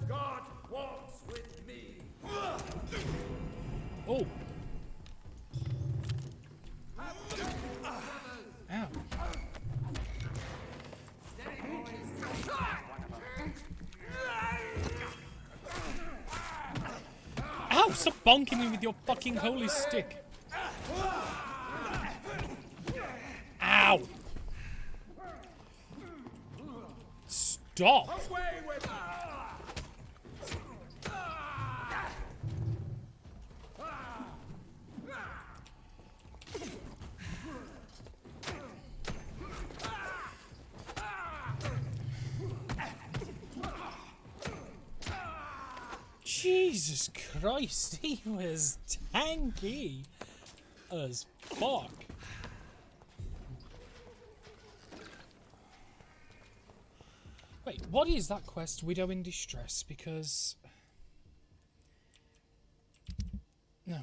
God walks with me. Oh. Ow. Ow! Stop bonking me with your fucking holy stick. Ow! Stop! Jesus Christ, he was tanky as fuck. Wait, what is that quest, Widow in Distress? Because... No.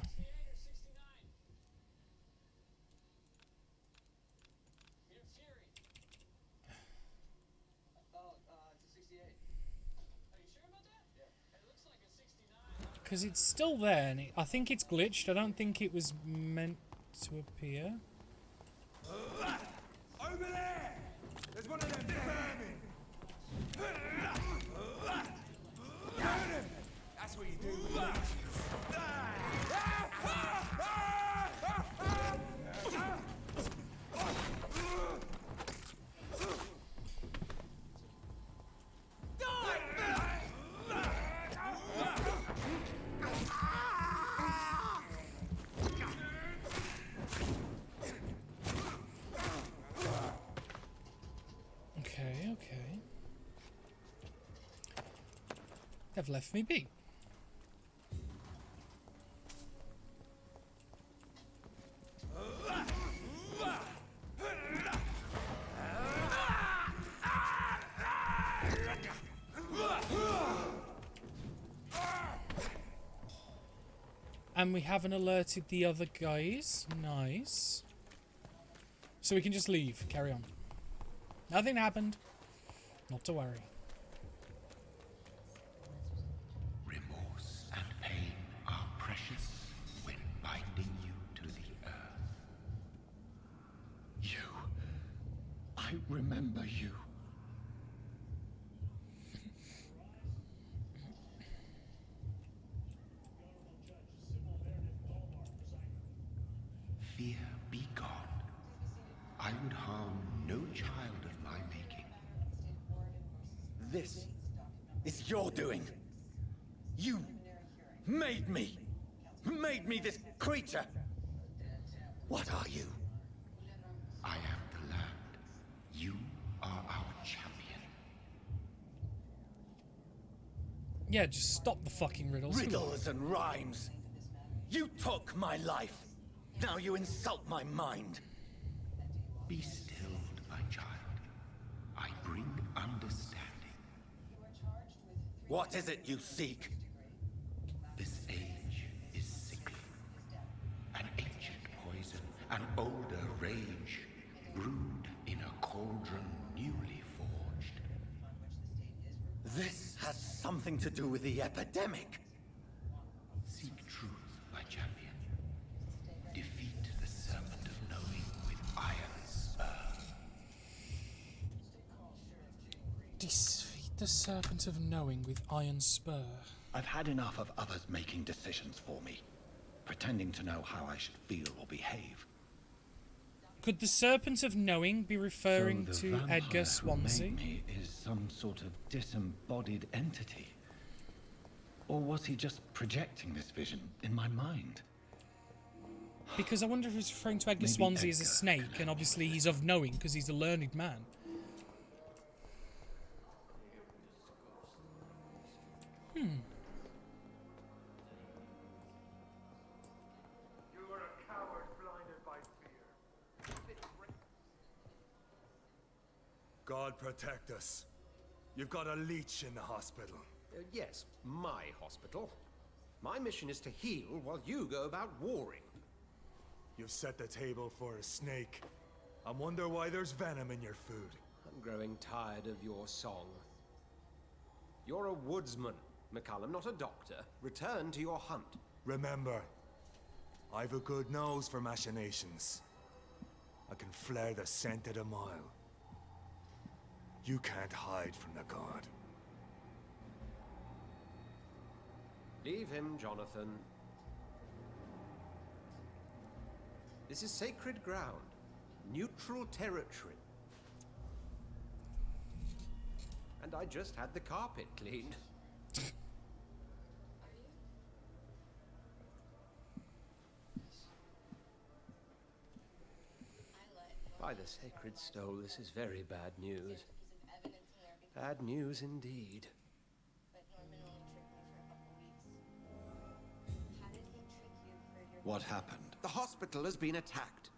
Because it's still there, and I think it's glitched. I don't think it was meant to appear. Over there! There's one of them vermin! Burn him! That's what you do with leeches. Okay. They've left me be. And we haven't alerted the other guys. Nice. So we can just leave. Carry on. Nothing happened. Not to worry. Remorse and pain are precious when binding you to the earth. You. I remember you. Fear be gone. I would harm no child of my making. This is your doing. You made me. Made me this creature. What are you? I am the land. You are our champion. Yeah, just stop the fucking riddles. Riddles and rhymes. You took my life. Now you insult my mind. Be stilled, my child. I bring understanding. What is it you seek? This age is sickly. An ancient poison, an older rage, brewed in a cauldron newly forged. This has something to do with the epidemic. Seek truth, my champion. Defeat the serpent of knowing with iron spur. Defeat the serpent of knowing with iron spur. I've had enough of others making decisions for me, pretending to know how I should feel or behave. Could the serpent of knowing be referring So the to vampire Edgar who Swansea? made me is some sort of disembodied entity? Or was he just projecting this vision in my mind? Because I wonder if he's referring to Edgar Maybe Swansea as a Edgar snake, can and obviously he's of knowing because he's a learned man. You are a coward blinded by fear. God protect us. You've got a leech in the hospital. Yes, my hospital. My mission is to heal while you go about warring. You've set the table for a snake. I wonder why there's venom in your food. I'm growing tired of your song. You're a woodsman, McCullum, not a doctor. Return to your hunt. Remember, I've a good nose for machinations. I can flare the scent at a mile. You can't hide from the god. Leave him, Jonathan. This is sacred ground. Neutral territory. And I just had the carpet cleaned. By the sacred stole, this is very bad news. Bad news indeed. What happened? The hospital has been attacked.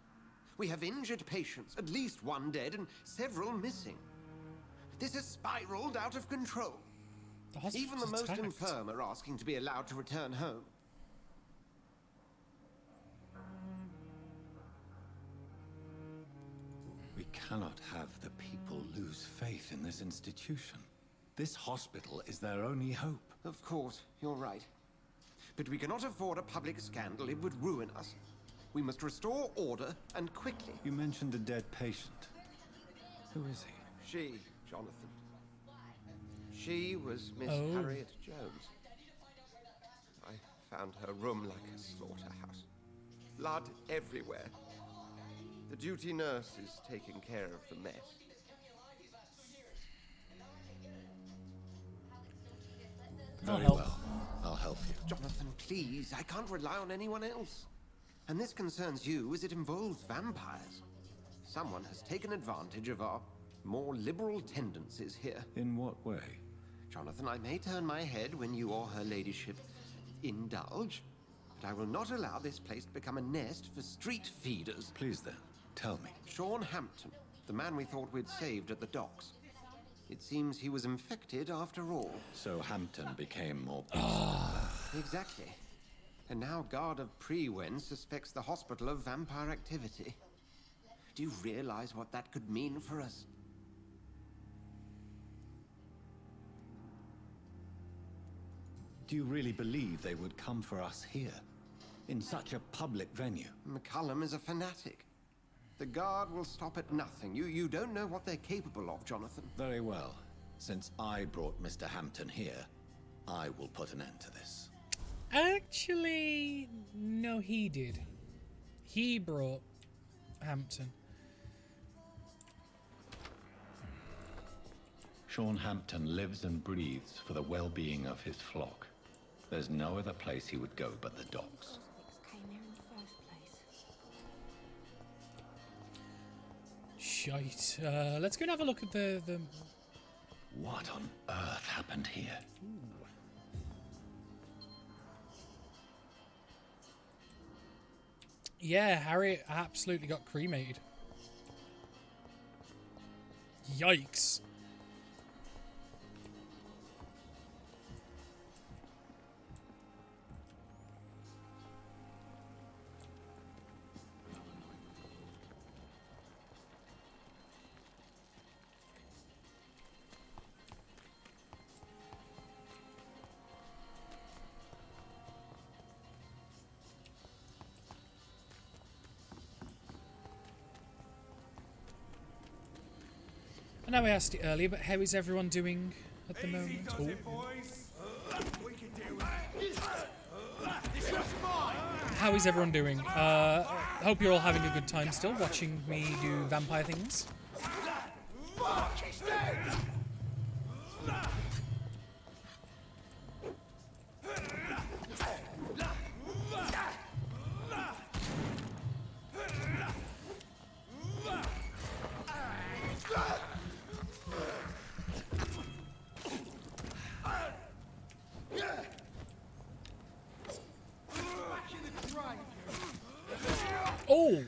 We have injured patients, at least one dead and several missing. This has spiraled out of control. The Even the hospital's most attacked. infirm are asking to be allowed to return home. We cannot have the people lose faith in this institution. This hospital is their only hope. Of course, you're right. But we cannot afford a public scandal. It would ruin us. We must restore order, and quickly. You mentioned a dead patient. Who is he? She, Jonathan. She was Miss Oh. Harriet Jones. I found her room like a slaughterhouse. Blood everywhere. The duty nurse is taking care of the mess. Very help. well. I'll help you. Jonathan, please. I can't rely on anyone else. And this concerns you as it involves vampires. Someone has taken advantage of our more liberal tendencies here. In what way? Jonathan, I may turn my head when you or her ladyship indulge, but I will not allow this place to become a nest for street feeders. Please then, tell me. Sean Hampton, the man we thought we'd saved at the docks. It seems he was infected after all. So Hampton became more peaceful. Exactly. And now Guard of Prewen suspects the hospital of vampire activity. Do you realize what that could mean for us? Do you really believe they would come for us here? In such a public venue? McCullum is a fanatic. The Guard will stop at nothing. You don't know what they're capable of, Jonathan. Very well. Since I brought Mr. Hampton here, I will put an end to this. Actually, no, he did. He brought Hampton. Sean Hampton lives and breathes for the well-being of his flock. There's no other place he would go but the docks. Came here in the first place. Shite. Let's go and have a look at the... What on earth happened here? Yeah, Harriet absolutely got cremated. Yikes. I know I asked it earlier, but how is everyone doing at the moment? does Oh. it, boys. We can do How is everyone doing? Hope you're all having a good time still, watching me do vampire things. Oh!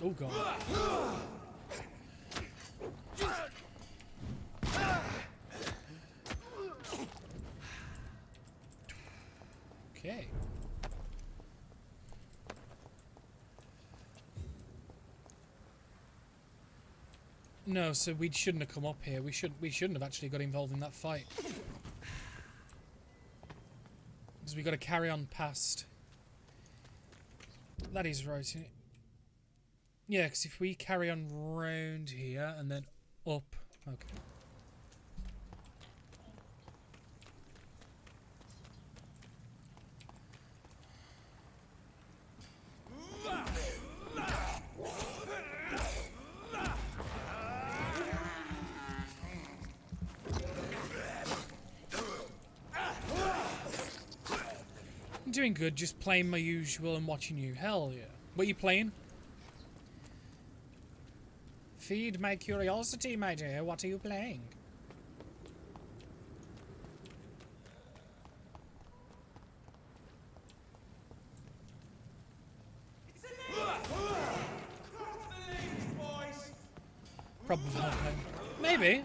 Oh god. Okay. No, so we shouldn't have come up here. We shouldn't have actually got involved in that fight. Because we got to carry on past. That is right, isn't it? Yeah, because if we carry on round here and then up. Okay. I'm doing good, just playing my usual and watching you. Hell yeah. What are you playing? Feed my curiosity, my dear. What are you playing? Probably. Maybe.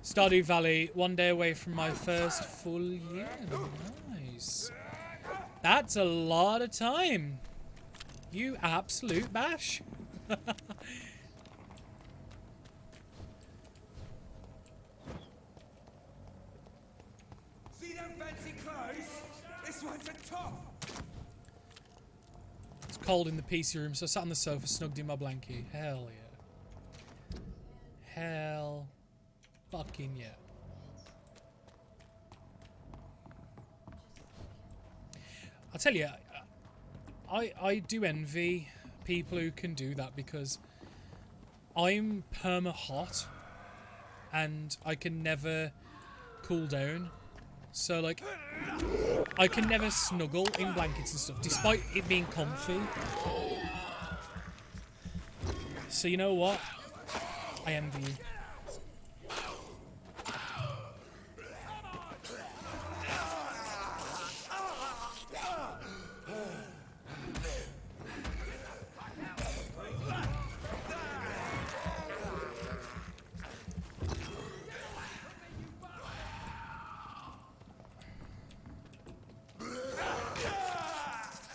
Stardew Valley, 1 day away from my first full year. Nice. That's a lot of time. You absolute bash. See them fancy clothes? This one's a top. It's cold in the PC room, so I sat on the sofa, snugged in my blankie. Hell yeah. Hell fucking yeah. I'll tell you, I do envy people who can do that because I'm perma hot and I can never cool down. So like, I can never snuggle in blankets and stuff, despite it being comfy. So you know what? I envy you.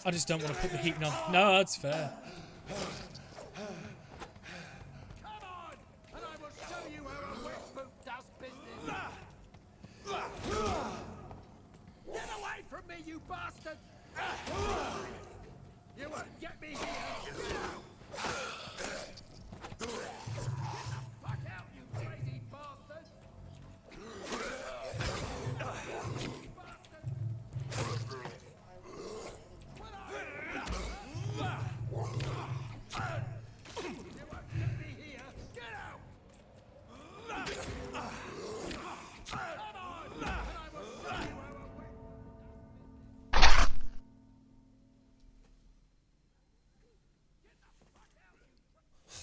I just don't want to put the heating on. No, that's fair. Come on, and I will show you how a wet boot does business. Get away from me, you bastard! You won't get me here. Get the fuck out, you crazy bastard!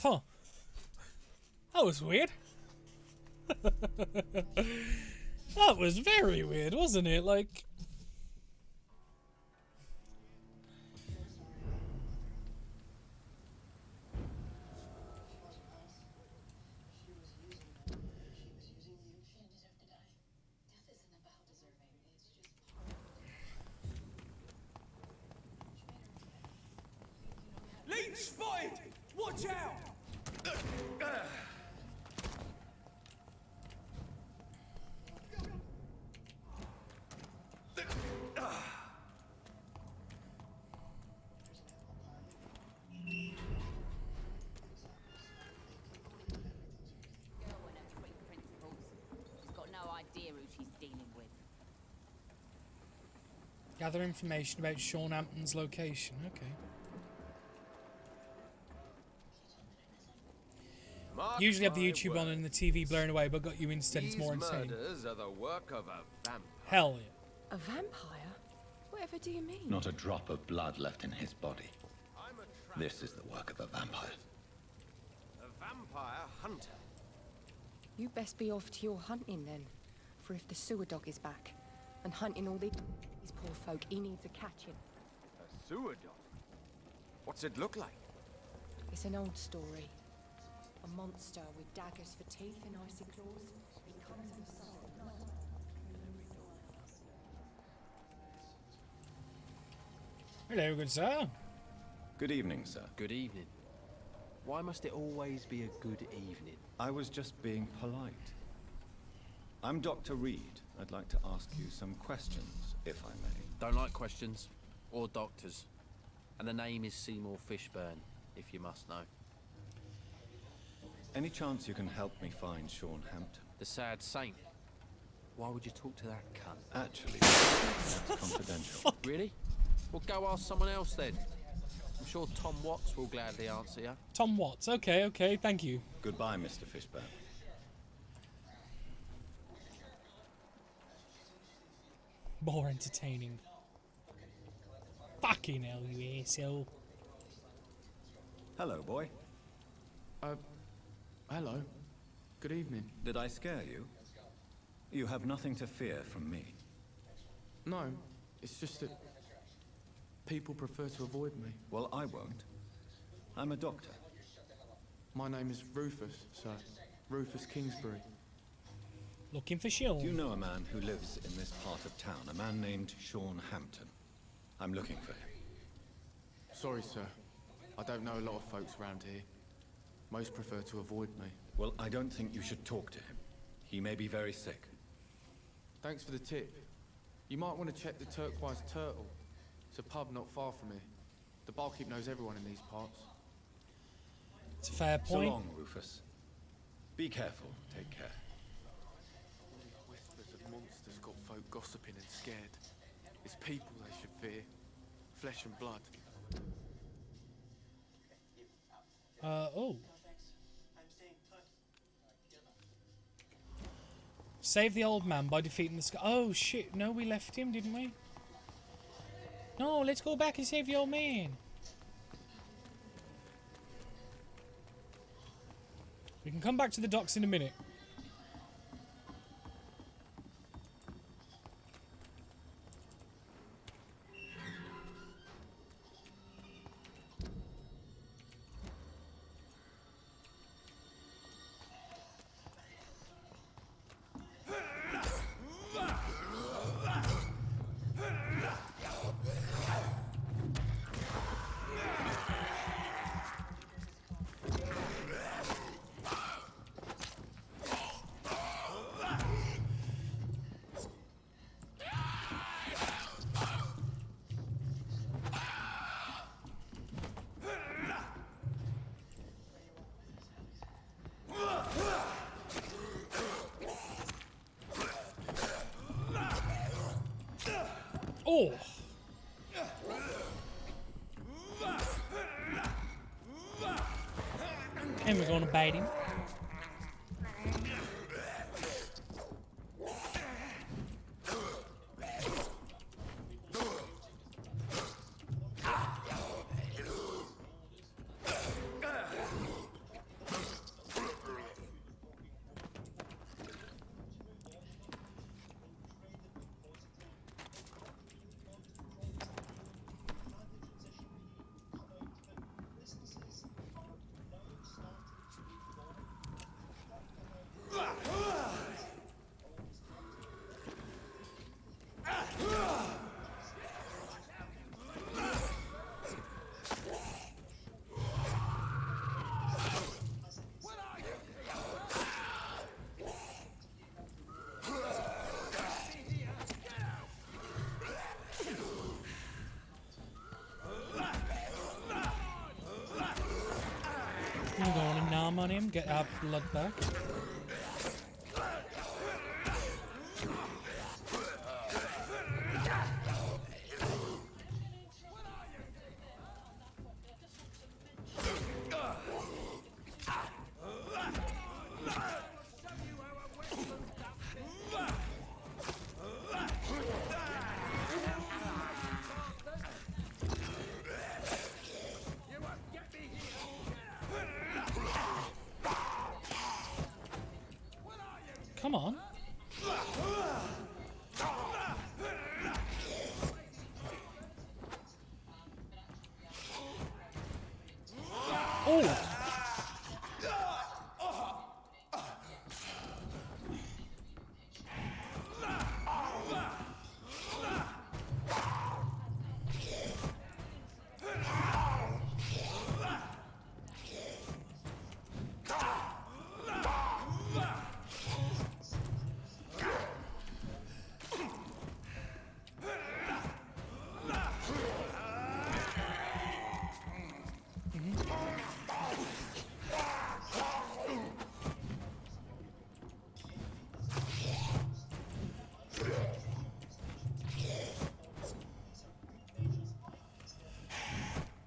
Huh. That was weird. That was very weird, wasn't it? Like... Leech spotted! Watch out! Gather information about Sean Hampton's location. Okay. Usually have the YouTube on and the TV blaring away, but got you instead. It's more insane. Murders are the work of a vampire. Hell yeah. A vampire? Whatever do you mean? Not a drop of blood left in his body. This is the work of a vampire. A vampire hunter. You best be off to your hunting then. For if the sewer dog is back and hunting all these poor folk, he needs a catching. A sewer dog. What's it look like? It's an old story. A monster with daggers for teeth and icy claws. It comes in the sun at night. Hello, good sir. Good evening, sir. Good evening. Why must it always be a good evening? I was just being polite. I'm Dr. Reed. I'd like to ask you some questions, if I may. Don't like questions. Or doctors. And the name is Seymour Fishburne, if you must know. Any chance you can help me find Sean Hampton? The sad saint. Why would you talk to that cunt? Actually, that's confidential. Really? Well, go ask someone else then. I'm sure Tom Watts will gladly answer you. Tom Watts. Okay, okay, thank you. Goodbye, Mr. Fishburne. More entertaining. Fucking hell, you asshole. Hello, boy. Hello. Good evening. Did I scare you? You have nothing to fear from me. No, it's just that people prefer to avoid me. Well, I won't. I'm a doctor. My name is Rufus, sir. Rufus Kingsbury. Looking for Sean. Do you know a man who lives in this part of town? A man named Sean Hampton. I'm looking for him. Sorry, sir. I don't know a lot of folks around here. Most prefer to avoid me. Well, I don't think you should talk to him. He may be very sick. Thanks for the tip. You might want to check the Turquoise Turtle. It's a pub not far from here. The barkeep knows everyone in these parts. It's a fair So point. long, Rufus. Be careful. Take care. All these whispers of monsters got folk gossiping and scared. It's people they should fear. Flesh and blood. Oh. Save the old man by defeating the sky. Oh shit, no, we left him, didn't we? No, let's go back and save the old man. We can come back to the docks in a minute. Oh! And we're going to bait him. We're going to numb on him, get our blood back. Come on. Oh!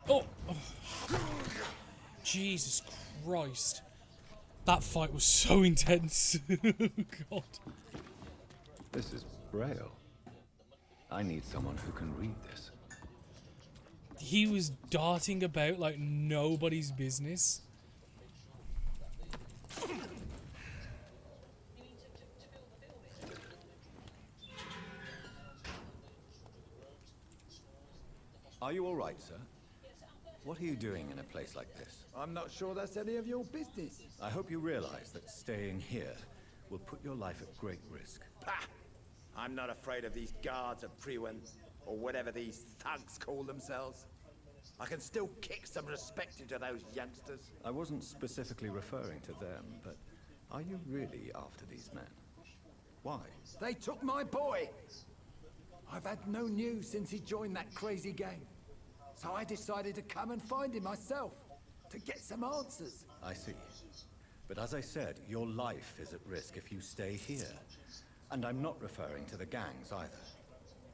Oh! Jesus Christ. That fight was so intense. God. This is Braille. I need someone who can read this. He was darting about like nobody's business. Are you all right, sir? What are you doing in a place like this? I'm not sure that's any of your business. I hope you realize that staying here will put your life at great risk. Pah! I'm not afraid of these guards of Priwen, or whatever these thugs call themselves. I can still kick some respect into those youngsters. I wasn't specifically referring to them, but are you really after these men? Why? They took my boy! I've had no news since he joined that crazy gang. So I decided to come and find him myself, to get some answers. I see. But as I said, your life is at risk if you stay here. And I'm not referring to the gangs either.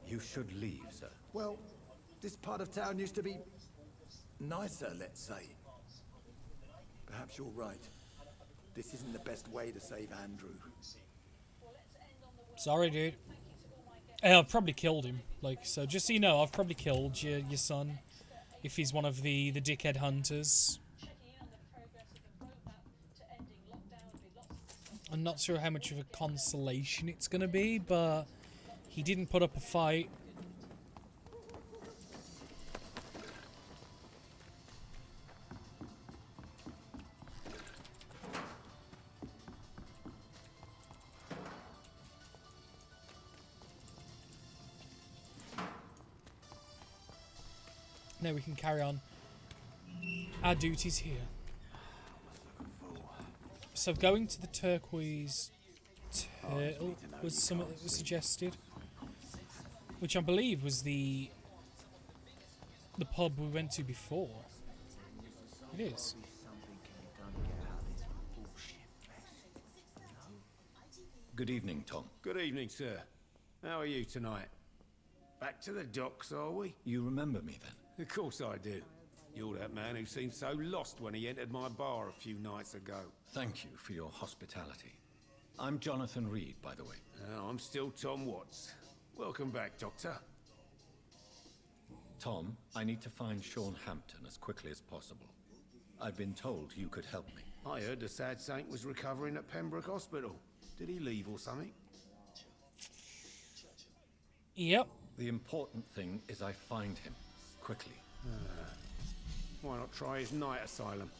You should leave, sir. Well, this part of town used to be nicer, let's say. Perhaps you're right. This isn't the best way to save Andrew. Sorry, dude. Hey, I've probably killed him. Like, so just so you know, I've probably killed your son. If he's one of the dickhead hunters. I'm not sure how much of a consolation it's gonna be, but he didn't put up a fight. Now we can carry on our duties here. So going to the turquoise turtle was something that was suggested, which I believe was the pub we went to before. It is. Good evening, Tom. Good evening, sir. How are you tonight? Back to the docks, are we? You remember me then? Of course I do. You're that man who seemed so lost when he entered my bar a few nights ago. Thank you for your hospitality. I'm Jonathan Reed, by the way. I'm still Tom Watts. Welcome back, Doctor. Tom, I need to find Sean Hampton as quickly as possible. I've been told you could help me. I heard the sad saint was recovering at Pembroke Hospital. Did he leave or something? Yep. The important thing is I find him. Quickly. Why not try his night asylum?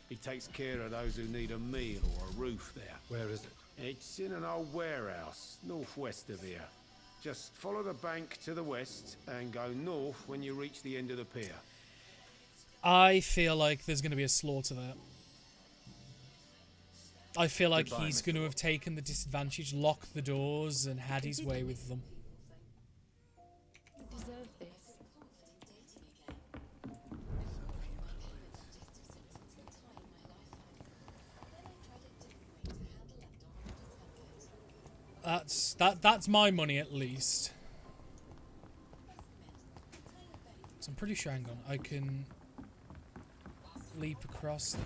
He takes care of those who need a meal or a roof there. Where is it? It's in an old warehouse, northwest of here. Just follow the bank to the west and go north when you reach the end of the pier. I feel like there's going to be a slaughter there. I feel like Goodbye, he's Mr. going to have taken the disadvantage, locked the doors, and had his way with them. You deserve this. That's my money at least. So I'm pretty sure, hang on, I can leap across them.